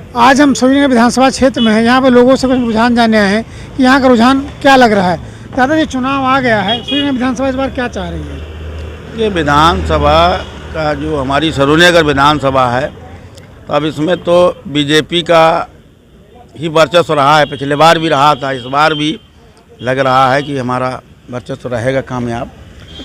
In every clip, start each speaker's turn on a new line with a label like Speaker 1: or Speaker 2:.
Speaker 1: आज हम सोनीनगर विधानसभा क्षेत्र में हैं। यहाँ पे लोगों से कुछ रुझान जानने आए हैं कि यहाँ का रुझान क्या लग रहा है। दादाजी, चुनाव आ गया है, सोनीनगर विधानसभा इस बार क्या चाह रही है?
Speaker 2: ये विधानसभा का जो हमारी सोनीनगर विधानसभा है, तो अब इसमें तो बीजेपी का ही वर्चस्व रहा है। पिछले बार भी रहा था, इस बार भी लग रहा है कि हमारा वर्चस्व रहेगा कामयाब।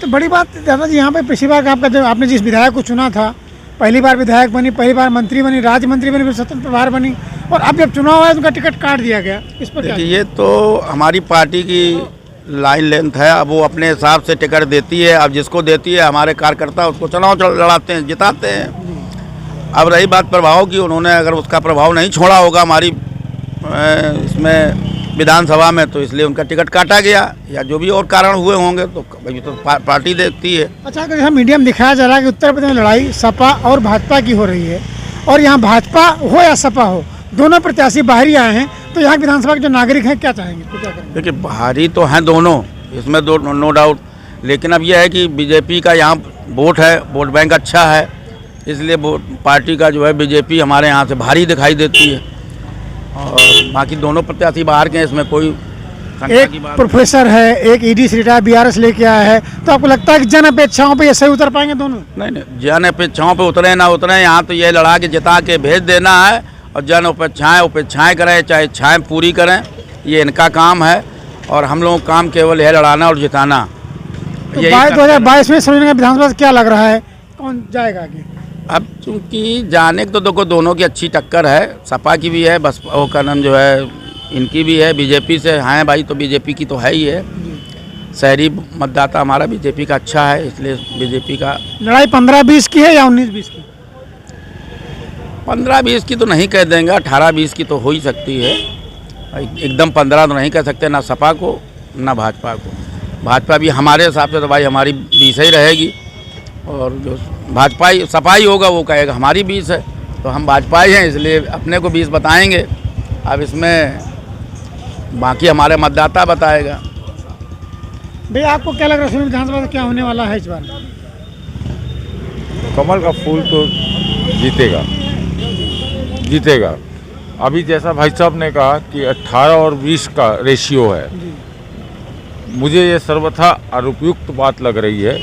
Speaker 1: तो बड़ी बात दादाजी, यहाँ पे पिछली बार आपका जो आपने जिस विधायक को चुना था, पहली बार विधायक बनी, पहली बार मंत्री बनी, राज्य मंत्री बनी, फिर स्वतंत्र प्रभार बनी, और अब जब चुनाव आया उनका टिकट काट दिया गया। इस पर क्या?
Speaker 2: देखिए, ये तो हमारी पार्टी की लाइन लेंथ है। अब वो अपने हिसाब से टिकट देती है। अब जिसको देती है, हमारे कार्यकर्ता उसको चुनाव लड़ाते हैं, जिताते हैं। अब रही बात प्रभाव की, उन्होंने अगर उसका प्रभाव नहीं छोड़ा होगा हमारी इसमें विधानसभा में, तो इसलिए उनका टिकट काटा गया, या जो भी और कारण हुए होंगे तो अभी तो पार्टी देखती है।
Speaker 1: अच्छा, अगर यहाँ मीडिया में दिखाया जा रहा है कि उत्तर प्रदेश में लड़ाई सपा और भाजपा की हो रही है, और यहाँ भाजपा हो या सपा हो, दोनों प्रत्याशी बाहरी आए हैं, तो यहाँ विधानसभा के जो नागरिक हैं क्या चाहेंगे, तो क्या करेंगे?
Speaker 2: देखिए, बाहरी तो हैं दोनों, इसमें नो डाउट, लेकिन अब यह है कि बीजेपी का यहाँ वोट है, वोट बैंक अच्छा है, इसलिए पार्टी का जो है बीजेपी हमारे यहाँ से भारी दिखाई देती है, और बाकी दोनों प्रत्याशी बाहर के हैं, इसमें कोई
Speaker 1: एक प्रोफेसर है, एक ईडी से रिटायर बीआरएस लेके आया है, तो आपको लगता है कि जन अपेक्षाओं पे ये सही उतर पाएंगे दोनों?
Speaker 2: नहीं, जन अपेक्षाओं पे उतरे ना उतरे, यहाँ तो ये लड़ा के जिता के भेज देना है, और जन उपेक्षाएँ करें चाहे इच्छाएँ पूरी करें, ये इनका काम है, और हम लोगों का काम केवल है लड़ाना और जिताना।
Speaker 1: तो 2022 में सोनीनगर विधानसभा से क्या लग रहा है, कौन जाएगा आगे?
Speaker 2: अब चूँकि जाने तो देखो, दोनों की अच्छी टक्कर है, सपा की भी है, बसपा का नाम जो है इनकी भी है, बीजेपी से हैं भाई, तो बीजेपी की तो है ही है। शहरी मतदाता हमारा बीजेपी का अच्छा है, इसलिए बीजेपी का।
Speaker 1: लड़ाई 15-20 की है या 19-20 की?
Speaker 2: 15-20 की तो नहीं कह देंगे, 18-20 की तो हो ही सकती है। एकदम 15 तो नहीं कह सकते, ना सपा को ना भाजपा को। भाजपा भी हमारे हिसाब से तो भाई हमारी 20 ही रहेगी, और जो भाजपा ही सपा ही होगा वो कहेगा हमारी 20 है, तो हम भाजपा ही हैं, इसलिए अपने को 20 बताएंगे। अब इसमें बाकी हमारे मतदाता बताएगा।
Speaker 1: भैया, आपको क्या लग रहा है सोनीनगर विधानसभा से क्या होने वाला है इस बार?
Speaker 3: कमल का फूल तो जीतेगा। अभी जैसा भाई साहब ने कहा कि 18 और 20 का रेशियो है, मुझे ये सर्वथा अनुपयुक्त बात लग रही है।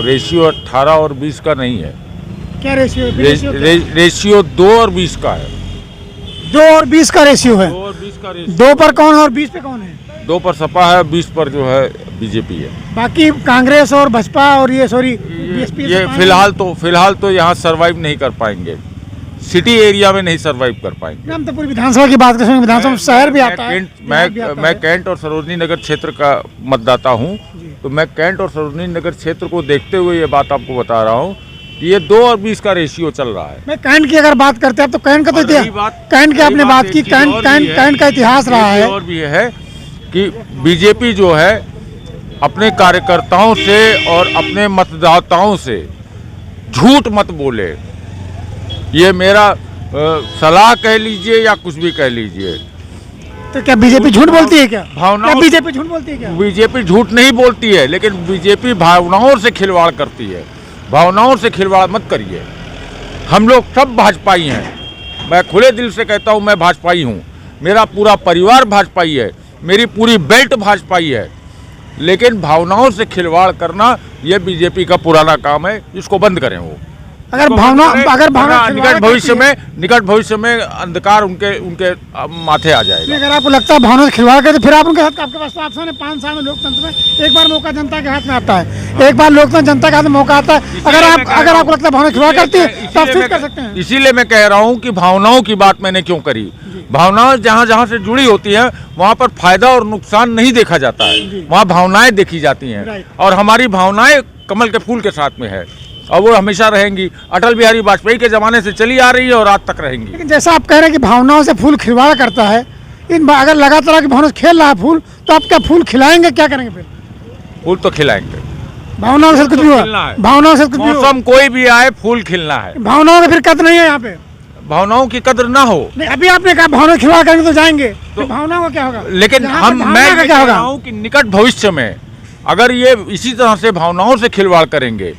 Speaker 3: रेशियो 18 और 20 का नहीं है।
Speaker 1: क्या रेशियो?
Speaker 3: रेशियो 2 और 20 का है।
Speaker 1: 2 और 20 का रेशियो है।
Speaker 3: 2 और 20 का रेशियो।
Speaker 1: 2 पर कौन है और 20 पे कौन है?
Speaker 3: 2 पर सपा है, 20 पर जो है बीजेपी है।
Speaker 1: बाकी कांग्रेस और भाजपा और ये
Speaker 3: फिलहाल तो यहाँ सरवाइव नहीं कर पाएंगे, सिटी एरिया में नहीं सरवाइव कर पाएंगे।
Speaker 1: हम तो पूरी विधानसभा की बात करें, विधानसभा शहर भी आता है।
Speaker 3: मैं कैंट और सरोजनी नगर क्षेत्र का मतदाता हूँ, तो मैं कैंट और सरोजनी नगर क्षेत्र को देखते हुए ये बात आपको बता रहा हूँ कि ये 2 और 20 का रेशियो चल रहा है।
Speaker 1: मैं कैंट की अगर बात करते हैं तो कैंट का तो कैंट की आपने बात की, कैंट का इतिहास रहा है।
Speaker 3: और भी है कि बीजेपी जो है अपने कार्यकर्ताओं से और अपने मतदाताओं से झूठ मत बोले, ये मेरा सलाह कह लीजिए या कुछ भी कह लीजिए।
Speaker 1: तो क्या बीजेपी झूठ बोलती है? क्या
Speaker 3: बीजेपी झूठ बोलती है? क्या बीजेपी झूठ नहीं बोलती है, लेकिन बीजेपी भावनाओं से खिलवाड़ करती है। भावनाओं से खिलवाड़ मत करिए। हम लोग सब भाजपाई हैं, मैं खुले दिल से कहता हूँ, मैं भाजपाई हूँ, मेरा पूरा परिवार भाजपाई है, मेरी पूरी बेल्ट भाजपाई है, लेकिन भावनाओं से खिलवाड़ करना ये बीजेपी का पुराना काम है, इसको बंद करें। वो
Speaker 1: अगर भावना
Speaker 3: निकट भविष्य में अंधकार उनके माथे आ जाएगा।
Speaker 1: अगर आपको लगता है भावना से खिलवाड़ करते, फिर आप उनके हाथ, आपके पास ऑप्शन है 5 साल में लोकतंत्र में एक बार मौका जनता के हाथ में आता है, एक बार लोकतंत्र जनता के हाथ में मौका आता है। अगर आपको लगता है भावना खिलवाड़ करती है तो आप स्विच कर सकते हैं।
Speaker 3: इसीलिए मैं कह रहा हूँ कि भावनाओं की बात मैंने क्यों करी। भावनाएं जहाँ से जुड़ी होती है वहाँ पर फायदा और नुकसान नहीं देखा जाता है, वहाँ भावनाएं देखी जाती हैं, और हमारी भावनाएं कमल के फूल के साथ में है, और वो हमेशा रहेंगी। अटल बिहारी वाजपेयी के ज़माने से चली आ रही है और आज तक रहेंगी।
Speaker 1: लेकिन जैसा आप कह रहे हैं कि भावनाओं से फूल खिलवाड़ करता है, अगर लगातार की भावना से खेल रहा है फूल, तो आप क्या फूल खिलाएंगे, क्या करेंगे फिर?
Speaker 3: फूल तो खिलाएंगे,
Speaker 1: भावनाओं से कुछ भी हुआ, भावनाओं से कुछ भी
Speaker 3: मौसम कोई भी आए, फूल खिलना है।
Speaker 1: भावनाओं की फिर कदर नहीं है यहाँ पे,
Speaker 3: भावनाओं की कदर ना हो।
Speaker 1: नहीं, अभी आपने कहा भावना खिलवाड़ करेंगे तो जाएंगे, तो भावनाओं का क्या होगा?
Speaker 3: लेकिन मैं कह रहा हूँ कि निकट भविष्य में अगर ये इसी तरह से भावनाओं से खिलवाड़ करेंगे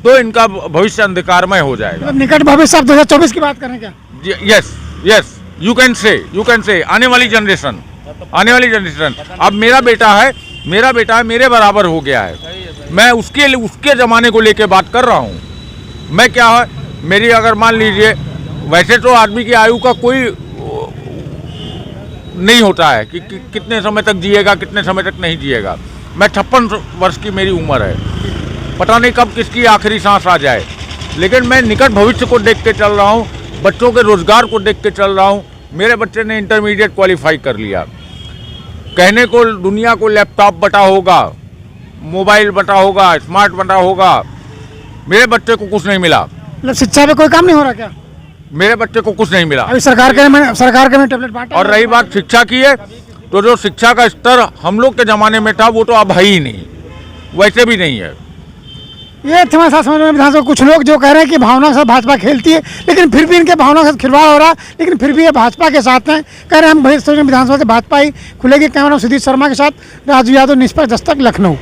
Speaker 3: तो इनका भविष्य अंधकारमय हो जाएगा।
Speaker 1: निकट भविष्य आप 2024 की बात करें क्या?
Speaker 3: Yes yes you can say आने वाली जनरेशन अब मेरा बेटा है मेरे बराबर हो गया है। मैं उसके ज़माने को लेके बात कर रहा हूँ। मैं क्या है, मेरी अगर मान लीजिए, वैसे तो आदमी की आयु का कोई नहीं होता है कि कितने समय तक जिएगा कितने समय तक नहीं जिएगा। मैं 56 वर्ष की मेरी उम्र है, पता नहीं कब किसकी आखिरी सांस आ जाए, लेकिन मैं निकट भविष्य को देख के चल रहा हूँ, बच्चों के रोज़गार को देख के चल रहा हूँ। मेरे बच्चे ने इंटरमीडिएट क्वालिफाई कर लिया, कहने को दुनिया को लैपटॉप बटा होगा, मोबाइल बटा होगा, स्मार्ट बटा होगा, मेरे बच्चे को कुछ नहीं मिला।
Speaker 1: मतलब शिक्षा पे कोई काम नहीं हो रहा क्या?
Speaker 3: मेरे बच्चे को कुछ नहीं मिला।
Speaker 1: अभी सरकार के में टेबलेट बांटा।
Speaker 3: और रही बात शिक्षा की है, तो जो शिक्षा का स्तर हम लोग के ज़माने में था वो तो अब है ही नहीं, वैसे भी नहीं है।
Speaker 1: ये थे हमारे साथ समझ में विधानसभा कुछ लोग जो कह रहे हैं कि भावना के साथ भाजपा खेलती है, लेकिन फिर भी इनके भावना के साथ खिलवाड़ हो रहा है, लेकिन फिर भी ये भाजपा के साथ हैं। कह रहे हैं हम भविष्य में विधानसभा से भाजपा ही खुलेगी। कैमरा सुधीर शर्मा के साथ राजू यादव, निष्पक्ष दस्तक, लखनऊ।